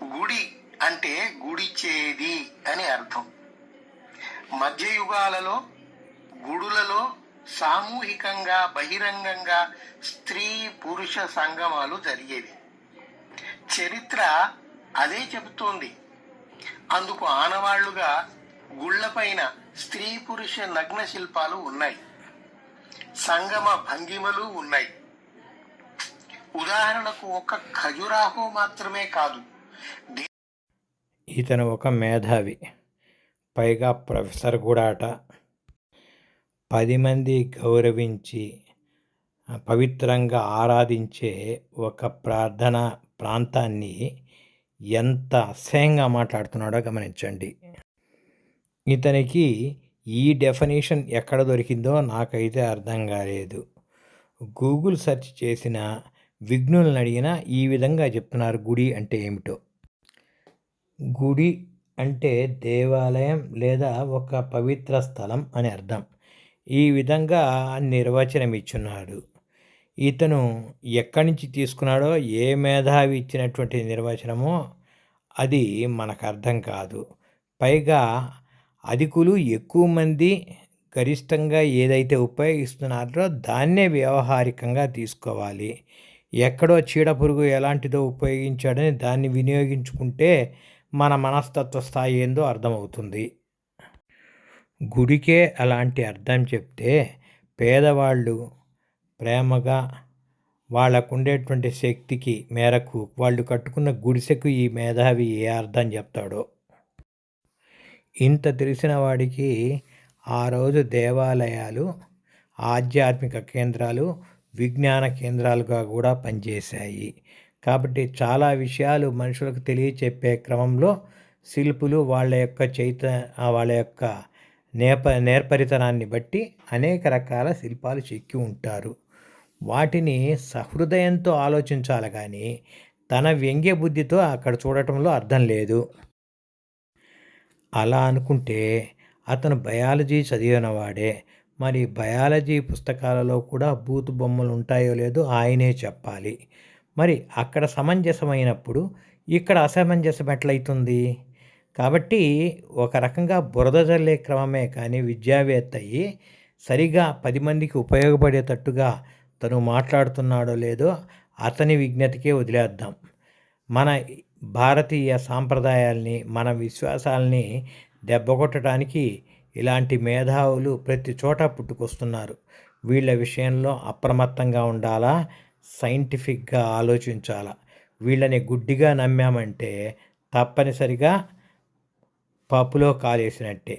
గుడి అంటే గుడిచేది అని అర్థం. మధ్యయుగాలలో గుడులలో సామూహికంగా బహిరంగంగా స్త్రీ పురుష సంగమాలు జరిగేవి. చరిత్ర అదే చెబుతోంది. అందుకు ఆనవాళ్లుగా గుళ్లపైన స్త్రీ పురుష నగ్న శిల్పాలు ఉన్నాయి, సంగమ భంగిమలు ఉన్నాయి. ఉదాహరణకు ఒక ఖజురాహో మాత్రమే కాదు, ఇతను ఒక మేధావి, పైగా ప్రొఫెసర్ కూడా అట. 10 మంది గౌరవించి పవిత్రంగా ఆరాధించే ఒక ప్రార్థనా ప్రాంతాన్ని ఎంత అసహ్యంగా మాట్లాడుతున్నాడో గమనించండి. ఇతనికి ఈ డెఫినేషన్ ఎక్కడ దొరికిందో నాకైతే అర్థం కాలేదు. గూగుల్ సెర్చ్ చేసిన విఘ్నులను అడిగినా ఈ విధంగా చెప్తున్నారు గుడి అంటే ఏమిటో. గుడి అంటే దేవాలయం లేదా ఒక పవిత్ర స్థలం అని అర్థం. ఈ విధంగా నిర్వచనం ఇచ్చున్నాడు. ఇతను ఎక్కడి నుంచి తీసుకున్నాడో, ఏ మేధావి ఇచ్చినటువంటి నిర్వచనమో అది మనకు అర్థం కాదు. పైగా అధికులు ఎక్కువ మంది గరిష్టంగా ఏదైతే ఉపయోగిస్తున్నారో దాన్నే వ్యవహారికంగా తీసుకోవాలి. ఎక్కడో చీడపురుగు ఎలాంటిదో ఉపయోగించాడని దాన్ని వినియోగించుకుంటే మన మనస్తత్వ స్థాయి ఏందో అర్థమవుతుంది. గుడికే అలాంటి అర్థం చెప్తే పేదవాళ్ళు ప్రేమగా వాళ్ళకు ఉండేటువంటి శక్తికి మేరకు వాళ్ళు కట్టుకున్న గుడిసెకు ఈ మేధావి ఏ అర్థం చెప్తాడో. ఇంత తెలిసిన వాడికి ఆ రోజు దేవాలయాలు ఆధ్యాత్మిక కేంద్రాలు విజ్ఞాన కేంద్రాలుగా కూడా పనిచేశాయి. కాబట్టి చాలా విషయాలు మనుషులకు తెలియచెప్పే క్రమంలో శిల్పులు వాళ్ళ యొక్క నేర్పరితనాన్ని బట్టి అనేక రకాల శిల్పాలు చెక్కి ఉంటారు. వాటిని సహృదయంతో ఆలోచించాలి కానీ తన వ్యంగ్య బుద్ధితో అక్కడ చూడటంలో అర్థం లేదు. అలా అనుకుంటే అతను బయాలజీ చదివినవాడే. మరి బయాలజీ పుస్తకాలలో కూడా బూతు బొమ్మలు ఉంటాయో లేదో ఆయనే చెప్పాలి. మరి అక్కడ సమంజసమైనప్పుడు ఇక్కడ అసమంజసం ఎట్లయితుంది? కాబట్టి ఒక రకంగా బురద జల్లే క్రమమే కానీ విద్యావేత్త అయ్యి సరిగా 10 మందికి ఉపయోగపడేటట్టుగా తను మాట్లాడుతున్నాడో లేదో అతని విజ్ఞతకే వదిలేద్దాం. మన భారతీయ సాంప్రదాయాల్ని, మన విశ్వాసాలని దెబ్బకొట్టడానికి ఇలాంటి మేధావులు ప్రతి చోట పుట్టుకొస్తున్నారు. వీళ్ళ విషయంలో అప్రమత్తంగా ఉండాలా, సైంటిఫిక్గా ఆలోచించాలా. వీళ్ళని గుడ్డిగా నమ్మామంటే తప్పనిసరిగా పప్పులో కాలేసినట్టే.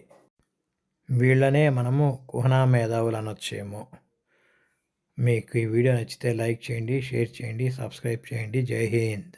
వీళ్ళనే మనము కుహనా మేధావులు అనొచ్చేమో. మీకు ఈ వీడియో నచ్చితే లైక్ చేయండి, షేర్ చేయండి, సబ్స్క్రైబ్ చేయండి. జై హింద్.